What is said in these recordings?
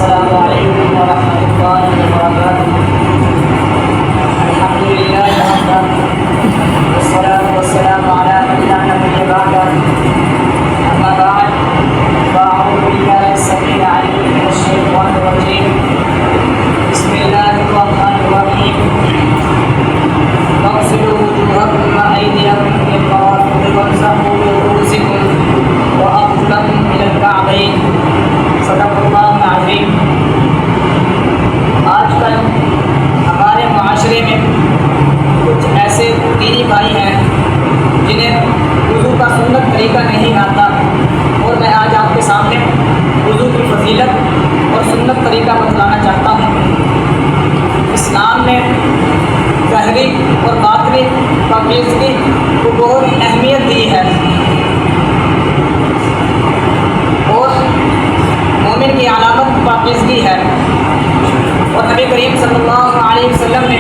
السلام علیکم ورحمۃ اللہ وبرکاتہ۔ الحمد للہ وحدہ والصلاۃ والسلام علی من لا نبی بعدہ، اما بعد فاعوذ باللہ السمیع العلیم من الشیطان الرجیم، بسم اللہ الرحمن الرحیم۔ واغسلوا وجوہکم وایدیکم الى المرافق وامسحوا برؤوسکم وارجلکم الى الکعبین۔ صدق اللہ العظیم۔ آج کل ہمارے معاشرے میں کچھ ایسے دینی بھائی ہیں جنہیں وضو کا سنت طریقہ نہیں آتا، اور میں آج آپ کے سامنے وضو کی فضیلت اور سنت طریقہ بتلانا چاہتا ہوں۔ اسلام نے ظاہری اور باطنی پاکیزگی کو بہت اہمیت دی ہے، اور مومن کی علامت پاکیزگی ہے۔ اور نبی کریم صلی اللہ علیہ وسلم نے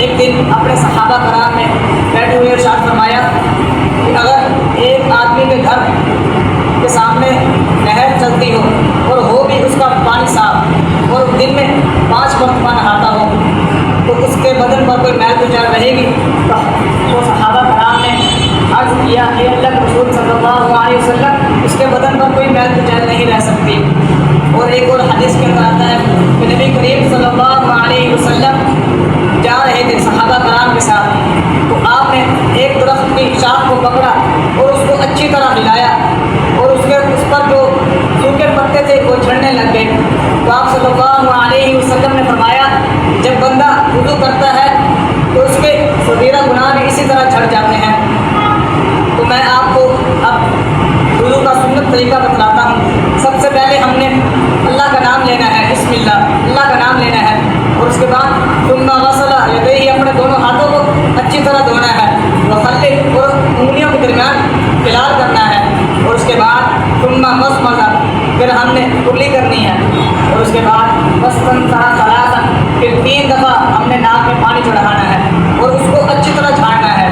ایک دن اپنے صحابہ کرام میں بیٹھے ہوئے ارشاد فرمایا کہ اگر ایک آدمی کے گھر کے سامنے نہر چلتی ہو اور بھی اس کا پانی صاف، اور دن میں 5 مرتبہ نہاتا ہو، تو اس کے بدن پر کوئی میل کچیل رہے گی؟ تو صحابہ کرام نے عرض کیا کہ اللہ کے رسول صلی اللہ علیہ وسلم، اس کے بدن پر کوئی میل کچیل نہیں رہ سکتی۔ اور ایک اور حدیث کے اندر آتا ہے کہ نبی کریم صلی اللہ علیہ وسلم جا رہے تھے صحابہ کرام کے ساتھ، تو آپ نے ایک درخت کی شاخ کو پکڑا اور اس کو اچھی طرح ہلایا، اور اس پر جو سوکھے پتے تھے وہ جھڑنے لگ گئے۔ تو آپ صلی اللہ علیہ وسلم نے فرمایا جب بندہ وضو کرتا ہے تو اس کے صغیرہ گناہ بھی اسی طرح جھڑ جاتے ہیں۔ تو میں آپ کو اب وضو کا سنت طریقہ بتلاتا ہوں۔ سب سے پہلے ہم نے اللہ کا نام لینا ہے، بسم اللہ کا نام لینا ہے، اور اس کے بعد ثم غسل یدیہ، اپنے دونوں ہاتھوں کو اچھی طرح دھونا ہے، وخلل، اور انگلیوں کے درمیان خلال کرنا ہے، اور اس کے بعد ثم مضمض، پھر ہم نے کلی کرنی ہے، اور اس کے بعد واستنثر ثلاثا، پھر 3 دفعہ ہم نے ناک میں پانی چڑھانا ہے اور اس کو اچھی طرح جھاڑنا ہے،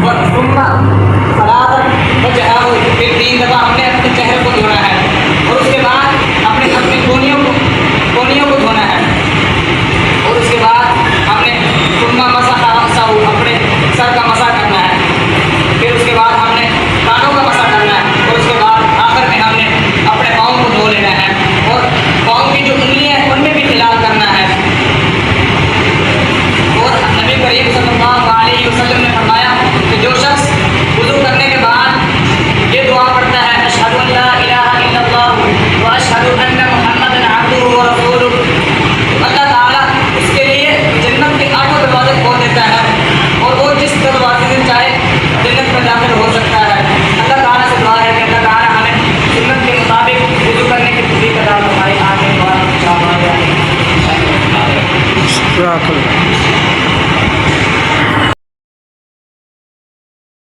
اور ثم ثلاثا وجہہ، پھر 3 دفعہ ہم نے اپنے چہرے کو دھونا ہے، اور اس کے بعد اپنی کونیوں کو دھونا ہے، اور اس کے بعد ہم نے ثم مسح رأسہ، اپنے سر کا مسح کرنا ہے، پھر اس کے بعد ہم نے کانوں کا مسح کرنا ہے، اور اس کے بعد آخر میں ہم نے اپنے پاؤں کو دھو لینا ہے، اور پاؤں کی جو انگلیاں ہیں ان میں بھی خلال کرنا ہے۔ اور نبی کریم صلی اللہ علیہ وسلم نے فرمایا کہ جو شخص وضو کرنے کے بعد یہ دعا پڑھتا ہے اشہد ان لا الہ الا اللہ واشہد ان محمدا عبدہ ورسولہ، اللہ تعالیٰ اس کے لیے جنت کے 8 دروازے کھول دیتا ہے، اور وہ جس دروازے سے چاہے جنت میں داخل ہو سکتا ہے۔ اللہ تعالیٰ سے دعا ہے کہ اللہ تعالیٰ ہمیں سنت کے مطابق وضو کرنے کی توفیق عطا فرمائے۔ آمین۔